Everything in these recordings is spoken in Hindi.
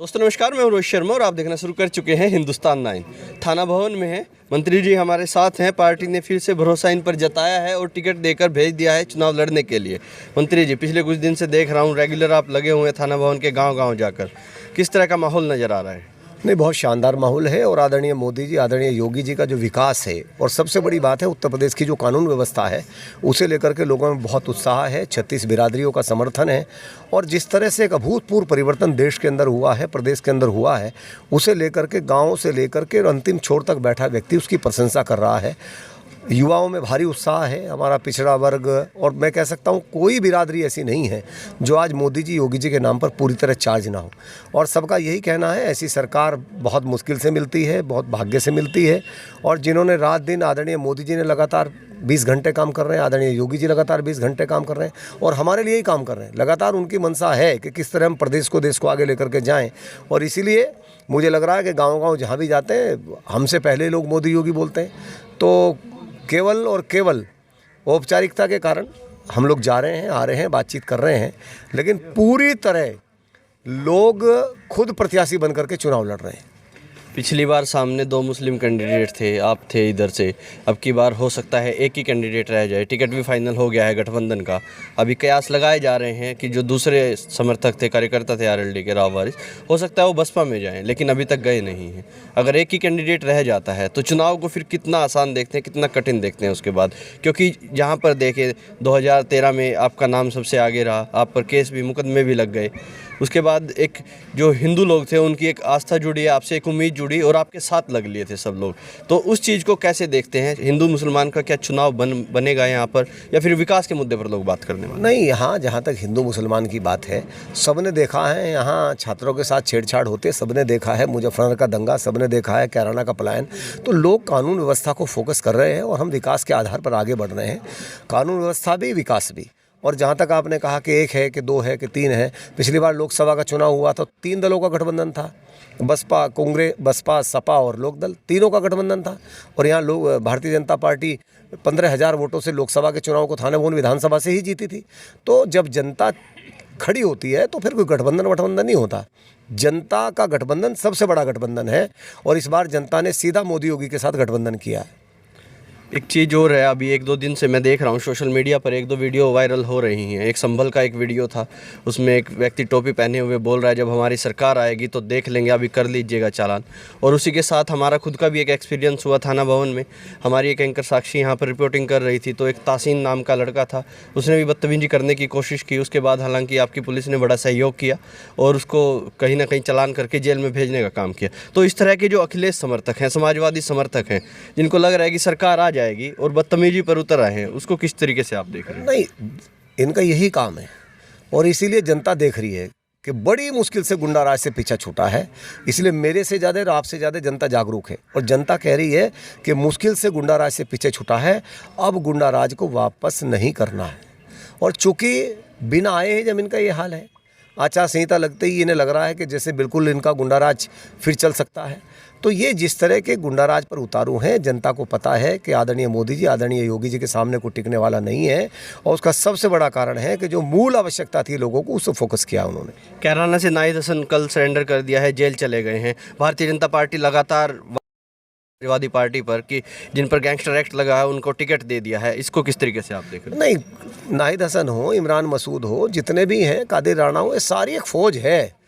दोस्तों नमस्कार, मैं हूं रोहित शर्मा और आप देखना शुरू कर चुके हैं हिंदुस्तान 9। थाना भवन में है मंत्री जी हमारे साथ हैं। पार्टी ने फिर से भरोसा इन पर जताया है और टिकट देकर भेज दिया है चुनाव लड़ने के लिए। मंत्री जी, पिछले कुछ दिन से देख रहा हूं रेगुलर आप लगे हुए हैं थाना भवन के गांव-गांव जाकर, किस तरह का माहौल नज़र आ रहा है? नहीं, बहुत शानदार माहौल है और आदरणीय मोदी जी, आदरणीय योगी जी का जो विकास है और सबसे बड़ी बात है उत्तर प्रदेश की जो कानून व्यवस्था है उसे लेकर के लोगों में बहुत उत्साह है। 36 बिरादरियों का समर्थन है और जिस तरह से एक अभूतपूर्व परिवर्तन देश के अंदर हुआ है, प्रदेश के अंदर हुआ है, उसे लेकर के गाँव से लेकर के अंतिम छोर तक बैठा व्यक्ति उसकी प्रशंसा कर रहा है। युवाओं में भारी उत्साह है। हमारा पिछड़ा वर्ग और मैं कह सकता हूँ कोई बिरादरी ऐसी नहीं है जो आज मोदी जी योगी जी के नाम पर पूरी तरह चार्ज ना हो। और सबका यही कहना है ऐसी सरकार बहुत मुश्किल से मिलती है, बहुत भाग्य से मिलती है। और जिन्होंने रात दिन, आदरणीय मोदी जी ने लगातार 20 घंटे काम कर रहे हैं, आदरणीय योगी जी लगातार 20 घंटे काम कर रहे हैं और हमारे लिए ही काम कर रहे हैं। लगातार उनकी मंशा है कि किस तरह हम प्रदेश को, देश को आगे लेकर के जाएँ। और इसीलिए मुझे लग रहा है कि गाँव-गाँव जहाँ भी जाते हैं हमसे पहले लोग मोदी योगी बोलते हैं। तो केवल और केवल औपचारिकता के कारण हम लोग जा रहे हैं, आ रहे हैं, बातचीत कर रहे हैं, लेकिन पूरी तरह लोग खुद प्रत्याशी बन करके चुनाव लड़ रहे हैं। पिछली बार सामने 2 मुस्लिम कैंडिडेट थे, आप थे इधर से। अब की बार हो सकता है एक ही कैंडिडेट रह जाए। टिकट भी फाइनल हो गया है गठबंधन का। अभी कयास लगाए जा रहे हैं कि जो दूसरे समर्थक थे, कार्यकर्ता थे आरएलडी के, राव वारिस, हो सकता है वो बसपा में जाएं, लेकिन अभी तक गए नहीं हैं। अगर एक ही कैंडिडेट रह जाता है तो चुनाव को फिर कितना आसान देखते हैं, कितना कठिन देखते हैं उसके बाद? क्योंकि जहाँ पर देखें 2013 में आपका नाम सबसे आगे रहा, आप पर केस भी, मुकदमे भी लग गए। उसके बाद एक जो हिंदू लोग थे उनकी एक आस्था जुड़ी, आपसे एक उम्मीद जुड़ी और आपके साथ लग लिए थे सब लोग। तो उस चीज़ को कैसे देखते हैं? हिंदू मुसलमान का क्या चुनाव बनेगा यहाँ पर, या फिर विकास के मुद्दे पर लोग बात करने वाले? नहीं, यहाँ जहाँ तक हिंदू मुसलमान की बात है, सबने देखा है यहाँ छात्रों के साथ छेड़छाड़ होते, सबने देखा है मुजफ्फरनगर का दंगा, सबने देखा है कैराना का पलायन। तो लोग कानून व्यवस्था को फोकस कर रहे हैं और हम विकास के आधार पर आगे बढ़ रहे हैं। कानून व्यवस्था भी, विकास भी। और जहाँ तक आपने कहा कि 1 है कि 2 है कि 3 है, पिछली बार लोकसभा का चुनाव हुआ तो 3 दलों का गठबंधन था। बसपा, कांग्रेस, बसपा, सपा और लोकदल, तीनों का गठबंधन था। और यहाँ लोग, भारतीय जनता पार्टी 15,000 वोटों से लोकसभा के चुनाव को थाना भवन विधानसभा से ही जीती थी। तो जब जनता खड़ी होती है तो फिर कोई गठबंधन नहीं होता। जनता का गठबंधन सबसे बड़ा गठबंधन है और इस बार जनता ने सीधा मोदी योगी के साथ गठबंधन किया है। एक चीज़ और है, अभी 1-2 दिन से मैं देख रहा हूँ सोशल मीडिया पर 1-2 वीडियो वायरल हो रही हैं। एक संभल का एक वीडियो था, उसमें एक व्यक्ति टोपी पहने हुए बोल रहा है जब हमारी सरकार आएगी तो देख लेंगे, अभी कर लीजिएगा चालान। और उसी के साथ हमारा खुद का भी एक एक्सपीरियंस हुआ थाना भवन में। हमारी एक एंकर साक्षी यहाँ पर रिपोर्टिंग कर रही थी तो एक तासीन नाम का लड़का था, उसने भी बदतमीजी करने की कोशिश की। उसके बाद हालांकि आपकी पुलिस ने बड़ा सहयोग किया और उसको कहीं ना कहीं चालान करके जेल में भेजने का काम किया। तो इस तरह के जो अखिलेश समर्थक हैं, समाजवादी समर्थक हैं, जिनको लग रहा है कि सरकार आ जाएगी और बदतमीजी पर उतर आए हैं, उसको किस तरीके से आप देख रहे हैं? नहीं, इनका यही काम है और इसीलिए जनता देख रही है कि बड़ी मुश्किल से गुंडा राज से पीछा छूटा है। इसलिए मेरे से ज़्यादा और आपसे ज़्यादा जनता जागरूक है और जनता कह रही है कि मुश्किल से गुंडा राज से पीछे छूटा है, अब गुंडा राज को वापस नहीं करना है। और चूँकि बिना आए हैं जब इनका ये हाल है, आचार संहिता लगते ही इन्हें लग रहा है कि जैसे बिल्कुल इनका गुंडा राज फिर चल सकता है। तो ये जिस तरह के गुंडा राज पर उतारू हैं, जनता को पता है कि आदरणीय मोदी जी, आदरणीय योगी जी के सामने कोई टिकने वाला नहीं है। और उसका सबसे बड़ा कारण है कि जो मूल आवश्यकता थी लोगों को, उससे फोकस किया उन्होंने। कैराना से नाहिद हसन कल सरेंडर कर दिया है, जेल चले गए हैं। भारतीय जनता पार्टी लगातार वादी पार्टी पर कि जिन पर गैंगस्टर एक्ट लगा है उनको टिकट दे दिया है, इसको किस तरीके से आप देख रहे हैं? नहीं, नाहिद हसन हो, इमरान मसूद हो, जितने भी हैं, कादिर राणा हो, ये सारी एक फ़ौज है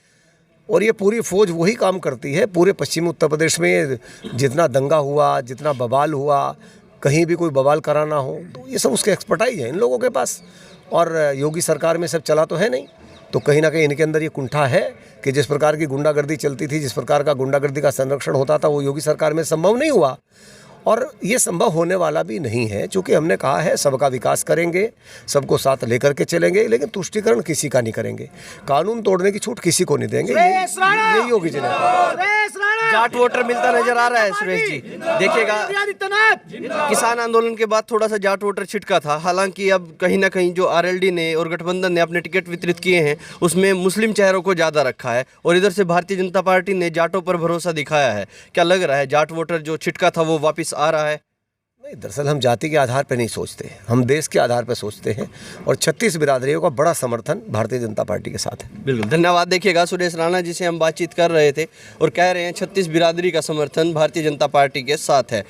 और ये पूरी फ़ौज वही काम करती है। पूरे पश्चिमी उत्तर प्रदेश में जितना दंगा हुआ, जितना बवाल हुआ, कहीं भी कोई बवाल कराना हो, तो ये सब उसके एक्सपर्टाइज है इन लोगों के पास। और योगी सरकार में सब चला तो है नहीं, तो कहीं ना कहीं इनके अंदर ये कुंठा है कि जिस प्रकार की गुंडागर्दी चलती थी, जिस प्रकार का गुंडागर्दी का संरक्षण होता था, वो योगी सरकार में संभव नहीं हुआ और ये संभव होने वाला भी नहीं है। चूँकि हमने कहा है सबका विकास करेंगे, सबको साथ लेकर के चलेंगे, लेकिन तुष्टीकरण किसी का नहीं करेंगे, कानून तोड़ने की छूट किसी को नहीं देंगे। यही योगी जी ने। जाट वोटर मिलता नजर आ रहा है सुरेश जी, देखिएगा किसान आंदोलन के बाद थोड़ा सा जाट वोटर छिटका था। हालांकि अब कहीं ना कहीं जो आरएलडी ने और गठबंधन ने अपने टिकट वितरित किए हैं उसमें मुस्लिम चेहरों को ज़्यादा रखा है और इधर से भारतीय जनता पार्टी ने जाटों पर भरोसा दिखाया है। क्या लग रहा है जाट वोटर जो छिटका था वो वापस आ रहा है? नहीं, दरअसल हम जाति के आधार पर नहीं सोचते, हम देश के आधार पर सोचते हैं और 36 बिरादरियों का बड़ा समर्थन भारतीय जनता पार्टी के साथ है। बिल्कुल, धन्यवाद। देखिएगा सुरेश राणा जी से हम बातचीत कर रहे थे और कह रहे हैं 36 बिरादरी का समर्थन भारतीय जनता पार्टी के साथ है।